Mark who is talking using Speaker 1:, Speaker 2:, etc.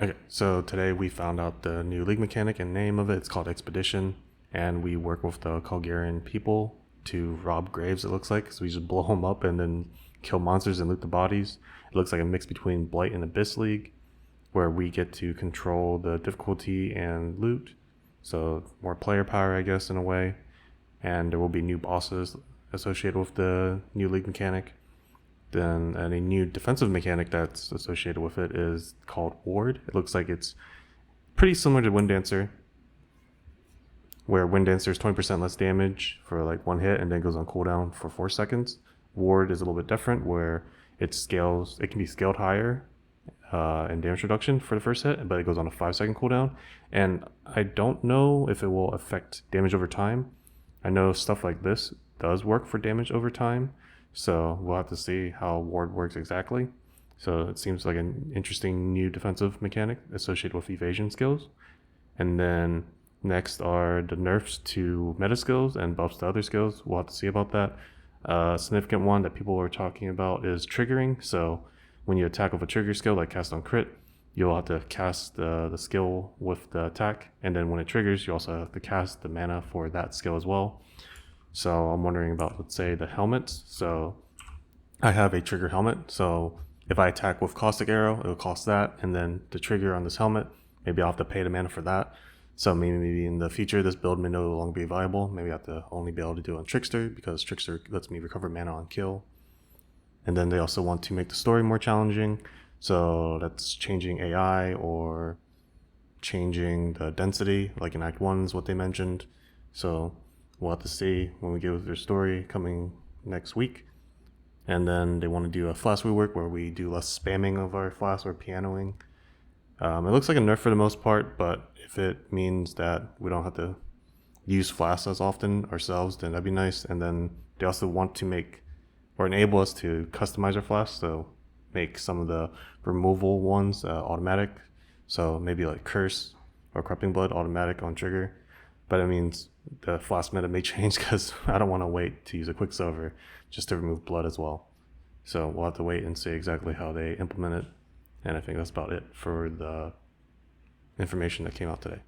Speaker 1: Okay, so today we found out the new league mechanic and name of it. It's called Expedition, and we work with the Calgarian people to rob graves, it looks like. So we just blow them up and then kill monsters and loot the bodies. It looks like a mix between Blight and Abyss League, where we get to control the difficulty and loot. So more player power, I guess, in a way. And there will be new bosses associated with the new league mechanic. Then a new defensive mechanic that's associated with it is called Ward. It looks like it's pretty similar to Wind Dancer, where Wind Dancer is 20% less damage for like one hit and then goes on cooldown for 4 seconds. Ward is a little bit different, where it can be scaled higher in damage reduction for the first hit, but it goes on a 5-second cooldown. And I don't know if it will affect damage over time. I know stuff like this does work for damage over time, so we'll have to see how Ward works exactly. So it seems like an interesting new defensive mechanic associated with evasion skills. And then next are the nerfs to meta skills and buffs to other skills. We'll have to see about that. A significant one that people are talking about is triggering. So when you attack with a trigger skill like cast on crit, you'll have to cast the skill with the attack, and then when it triggers, you also have to cast the mana for that skill as well. So I'm wondering about, let's say, the helmets. So I have a trigger helmet, so if I attack with Caustic Arrow, it'll cost that, and then the trigger on this helmet, maybe I'll have to pay the mana for that. So maybe in the future, this build may no longer be viable. Maybe I have to only be able to do it on Trickster, because Trickster lets me recover mana on kill. And then they also want to make the story more challenging, so that's changing AI or changing the density, like in Act 1 is what they mentioned. So we'll have to see when we get with their story coming next week. And then they want to do a flask rework where we do less spamming of our flask or pianoing. It looks like a nerf for the most part, but if it means that we don't have to use flasks as often ourselves, then that'd be nice. And then they also want to make or enable us to customize our flasks, so make some of the removal ones automatic. So maybe like Curse or Corrupting Blood automatic on trigger. But it means the flask meta may change, because I don't want to wait to use a Quicksilver just to remove blood as well. So we'll have to wait and see exactly how they implement it. And I think that's about it for the information that came out today.